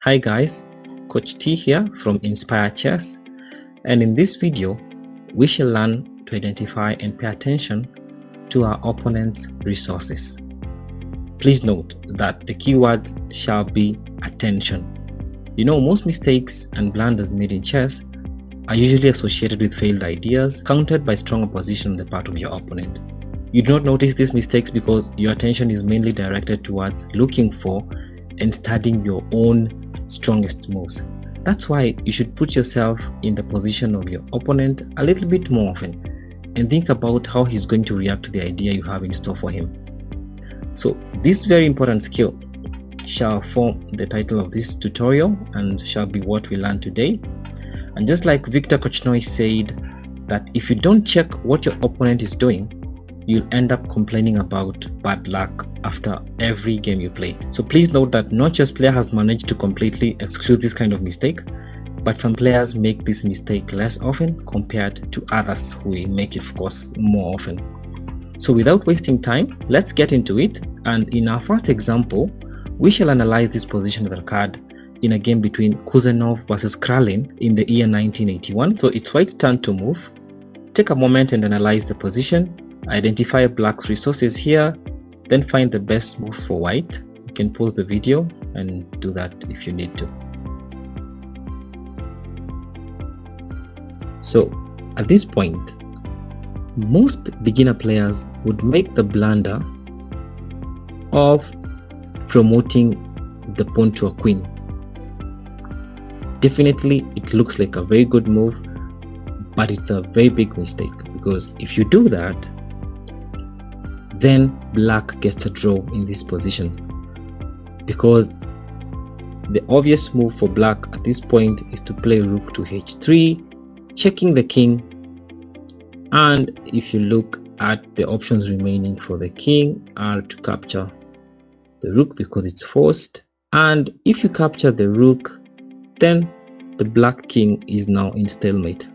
Hi guys, Coach T here from Inspire Chess, and in this video we shall learn to identify and pay attention to our opponent's resources. Please note that the keywords shall be attention. You know, most mistakes and blunders made in chess are usually associated with failed ideas countered by strong opposition on the part of your opponent. You do not notice these mistakes because your attention is mainly directed towards looking for and studying your own strongest moves. That's why you should put yourself in the position of your opponent a little bit more often and think about how he's going to react to the idea you have in store for him. So this very important skill shall form the title of this tutorial and shall be what we learn today. And just like Victor Korchnoi said that if you don't check what your opponent is doing, you'll end up complaining about bad luck after every game you play. So please note that not just player has managed to completely exclude this kind of mistake, but some players make this mistake less often compared to others who make it, of course, more often. So without wasting time, let's get into it. And in our first example, we shall analyze this position that occurred in a game between Kuzenov versus Kralin in the year 1981. So it's white's turn to move. Take a moment and analyze the position. Identify black's resources here, then find the best move for white. You can pause the video and do that if you need to. So at this point, most beginner players would make the blunder of promoting the pawn to a queen. Definitely it looks like a very good move, but it's a very big mistake, because if you do that, then black gets a draw in this position, because the obvious move for black at this point is to play rook to h3, checking the king. And if you look at the options remaining for the king are to capture the rook because it's forced, and if you capture the rook, then the black king is now in stalemate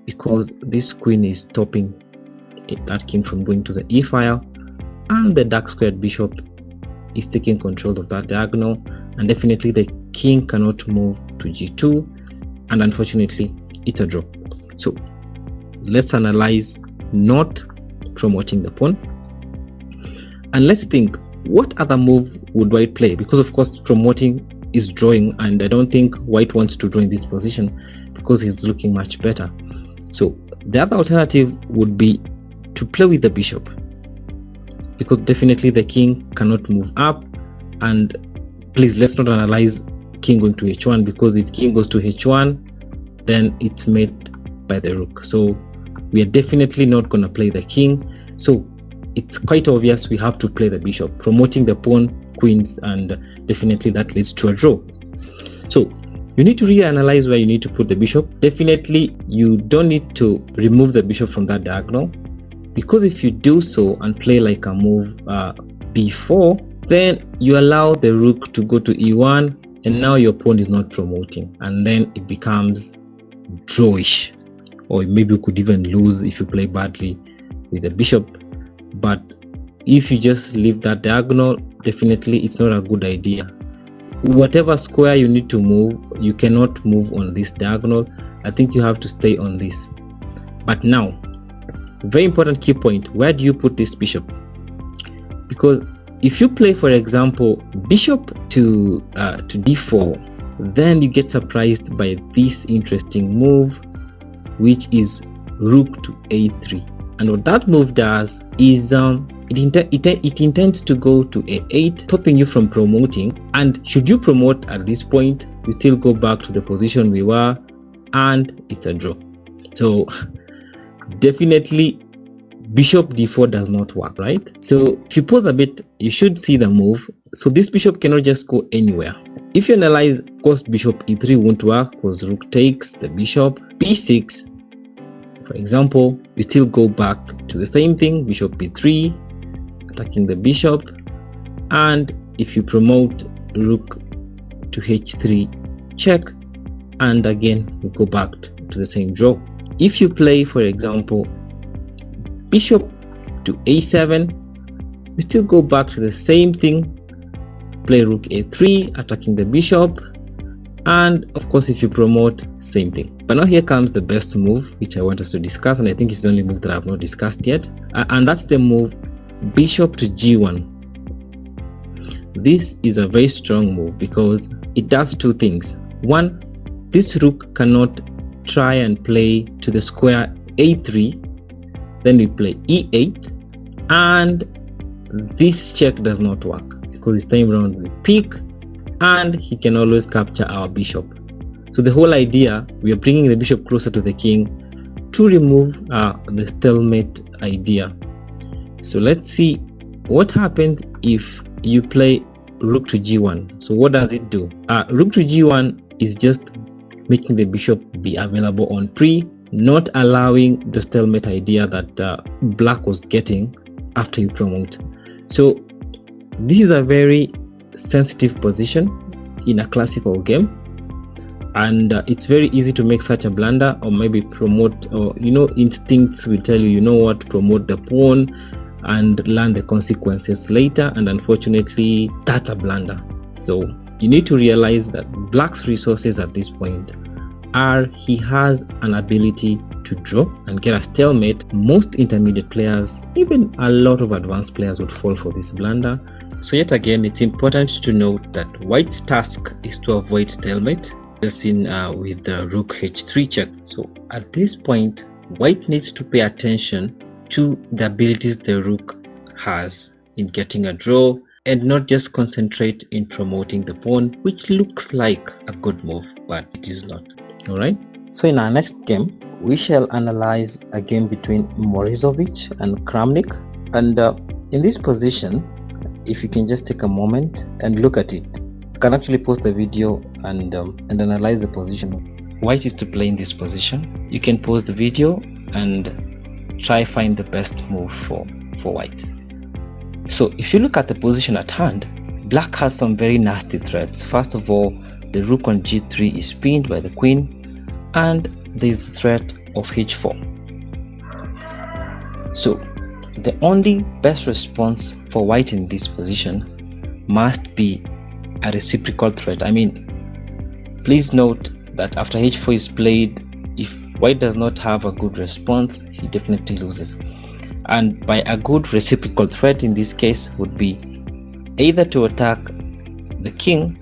because this queen is stopping that king from going to the e file, and the dark squared bishop is taking control of that diagonal, and definitely the king cannot move to g2, and unfortunately it's a draw. So let's analyze not promoting the pawn, and let's think what other move would white play, because of course promoting is drawing, and I don't think white wants to draw in this position because he's looking much better. So the other alternative would be to play with the bishop, because definitely the king cannot move up. And please, let's not analyze king going to h1, because if king goes to h1, then it's made by the rook. So we are definitely not going to play the king. So it's quite obvious we have to play the bishop, promoting the pawn, queens, and definitely that leads to a draw. So you need to reanalyze where you need to put the bishop. Definitely you don't need to remove the bishop from that diagonal, because if you do so and play like a move b4, then you allow the rook to go to e1, and now your pawn is not promoting, and then it becomes drawish, or maybe you could even lose if you play badly with the bishop. But if you just leave that diagonal, definitely it's not a good idea. Whatever square you need to move, you cannot move on this diagonal. I think you have to stay on this. But now, very important key point, where do you put this bishop? Because if you play, for example, bishop to d4, then you get surprised by this interesting move, which is rook to a3. And what that move does is it intends to go to a8, stopping you from promoting. And should you promote at this point, we still go back to the position we were, and it's a draw. So definitely bishop d4 does not work, right? So if you pause a bit, you should see the move. So this bishop cannot just go anywhere. If you analyze, of course, bishop e3 won't work because rook takes the bishop. b6, for example, you still go back to the same thing, bishop b3, attacking the bishop. And if you promote rook to h3, check, and again we go back to the same draw. If you play, for example, bishop to a7, we still go back to the same thing, play rook a3, attacking the bishop, And of course, if you promote, same thing. But now here comes the best move, which I want us to discuss, and I think it's the only move that I have not discussed yet, and that's the move bishop to g1. This is a very strong move because it does two things. One, this rook cannot try and play to the square a3, then we play e8, and this check does not work because this time round we pick, and he can always capture our bishop. So the whole idea, we are bringing the bishop closer to the king to remove the stalemate idea. So let's see what happens if you play rook to g1. So what does it do? Rook to g1 is just making the bishop be available on pre, not allowing the stalemate idea that black was getting after you promote. So this is a very sensitive position in a classical game, and it's very easy to make such a blunder, or maybe promote, or instincts will tell you, what, promote the pawn and learn the consequences later, and unfortunately that's a blunder. So you need to realize that black's resources at this point are, he has an ability to draw and get a stalemate. Most intermediate players, even a lot of advanced players, would fall for this blunder. So yet again, it's important to note that white's task is to avoid stalemate, as in with the rook h3 check. So at this point, white needs to pay attention to the abilities the rook has in getting a draw, and not just concentrate in promoting the pawn, which looks like a good move, but it is not. All right. So in our next game, we shall analyze a game between Morozovich and Kramnik, and in this position, if you can just take a moment and look at it, you can actually pause the video and analyze the position. White is to play in this position. You can pause the video and try find the best move for white. So if you look at the position at hand, black has some very nasty threats. First of all, the rook on g3 is pinned by the queen, and there is the threat of h4. So the only best response for white in this position must be a reciprocal threat. I mean, please note that after h4 is played, if white does not have a good response, he definitely loses. And by a good reciprocal threat in this case would be either to attack the king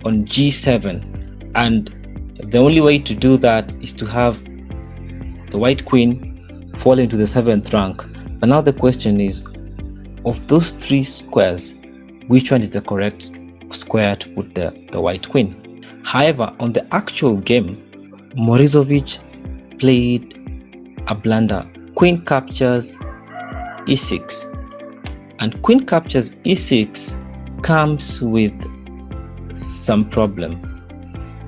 on g7, and the only way to do that is to have the white queen fall into the 7th rank. But now the question is, of those three squares, which one is the correct square to put the white queen? However, on the actual game, Morozovich played a blunder. Queen captures e6, and queen captures e6 comes with some problem,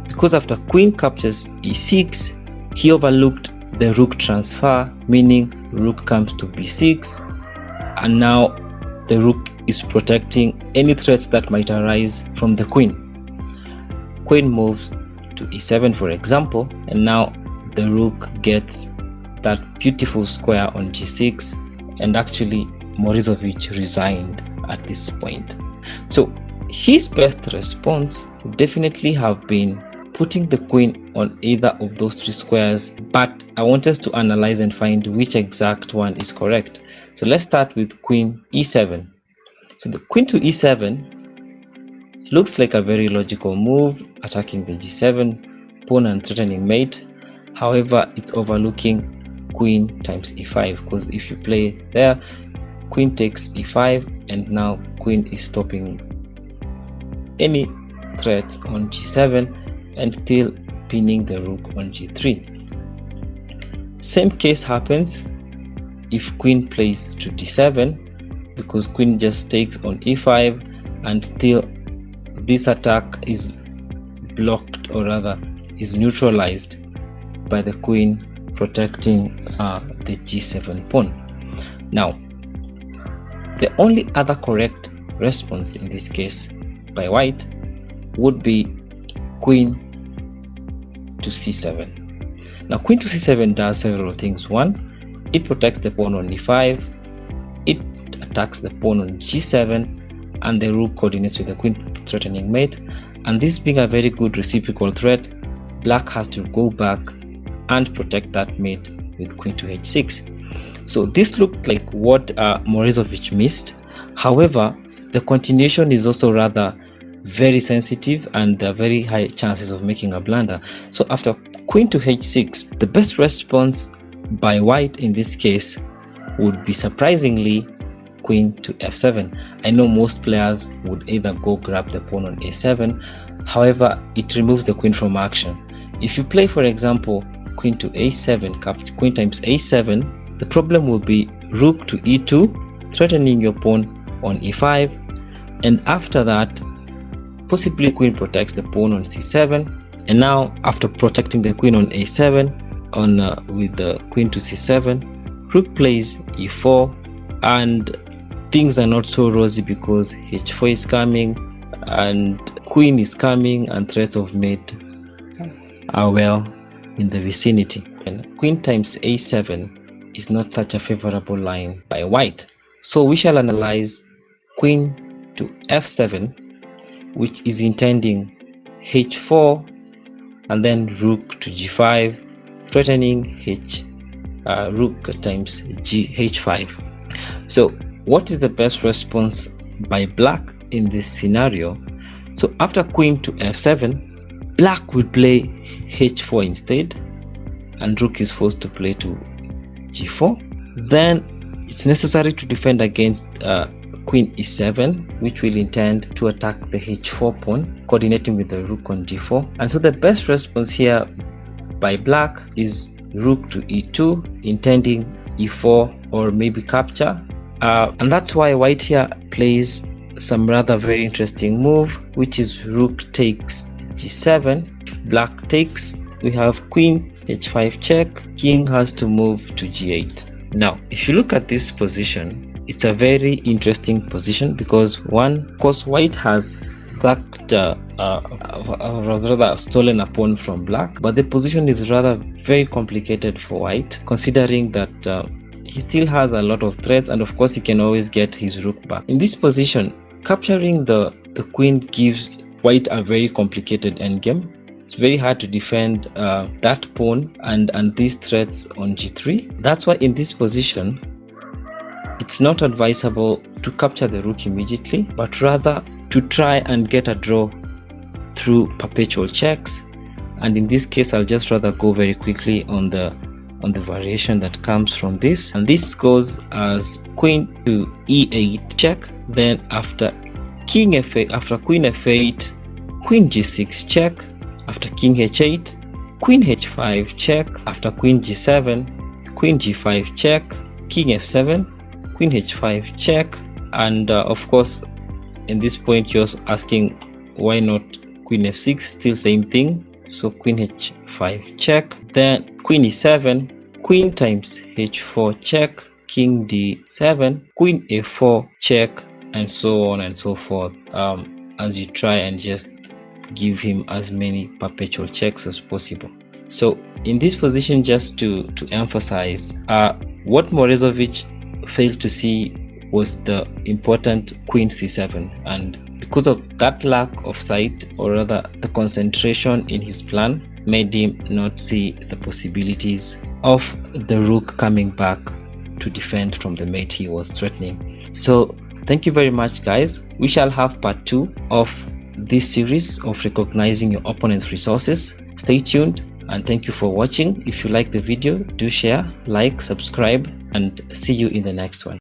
because after queen captures e6, he overlooked the rook transfer, meaning rook comes to b6, and now the rook is protecting any threats that might arise from the queen. Queen moves to e7, for example, and now the rook gets that beautiful square on g6, and actually Morozovich resigned at this point. So his best response would definitely have been putting the queen on either of those three squares, but I want us to analyze and find which exact one is correct. So let's start with queen e7. So the queen to e7 looks like a very logical move, attacking the g7 pawn and threatening mate. However, it's overlooking queen times e5, because if you play there, queen takes e5, and now queen is stopping any threats on g7 and still pinning the rook on g3. Same case happens if queen plays to d7, because queen just takes on e5, and still this attack is blocked, or rather is neutralized by the queen protecting the g7 pawn. Now, the only other correct response in this case by white would be queen to c7. Now, queen to c7 does several things. One, it protects the pawn on e5, it attacks the pawn on g7, and the rook coordinates with the queen threatening mate. and this being a very good reciprocal threat, black has to go back and protect that mate with queen to h6. So this looked like what Morozovich missed. However, the continuation is also rather very sensitive and very high chances of making a blunder. So after queen to h6, the best response by white in this case would be surprisingly queen to f7. I know most players would either go grab the pawn on a7, however it removes the queen from action. If you play, for example, queen to a7, queen times a7, the problem will be rook to e2, threatening your pawn on e5, and after that possibly queen protects the pawn on c7, and now after protecting the queen on a7 with the queen to c7, rook plays e4, and things are not so rosy because h4 is coming and queen is coming and threats of mate are well in the vicinity. And queen times a7 is not such a favorable line by white. So we shall analyze queen to f7, which is intending h4 and then rook to g5, threatening rook times h5. So what is the best response by black in this scenario? So after queen to f7, black will play h4 instead, and rook is forced to play to g4. Then it's necessary to defend against queen e7, which will intend to attack the h4 pawn, coordinating with the rook on g4. And so the best response here by black is rook to e2, intending e4 or maybe capture. And that's why white here plays some rather very interesting move, which is rook takes g7. If black takes, we have queen h5 check, king has to move to g8. Now if you look at this position, it's a very interesting position because one, of course, white has sacked rather stolen a pawn from black, but the position is rather very complicated for white, considering that he still has a lot of threats, and of course he can always get his rook back. In this position, capturing the queen gives white a very complicated endgame. It's very hard to defend that pawn and these threats on g3. That's why in this position it's not advisable to capture the rook immediately, but rather to try and get a draw through perpetual checks. And in this case, I'll just rather go very quickly on the variation that comes from this, and this goes as queen to e8 check. Then after king f8, after queen f8, queen g6 check. After king h8, queen h5 check. After queen g7, queen g5 check, king f7, queen h5 check. And of course in this point you're asking why not queen f6, still same thing. So queen h5 check, then queen e7, queen times h4 check, king d7, queen a4 check, and so on and so forth, as you try and just give him as many perpetual checks as possible. So in this position, just to emphasize, what Morozovich failed to see was the important queen c7, and because of that lack of sight, or rather the concentration in his plan, made him not see the possibilities of the rook coming back to defend from the mate he was threatening. So thank you very much, guys. We shall have part 2 of this series of recognizing your opponent's resources. Stay tuned, and thank you for watching. If you like the video, do share, like, subscribe, and see you in the next one.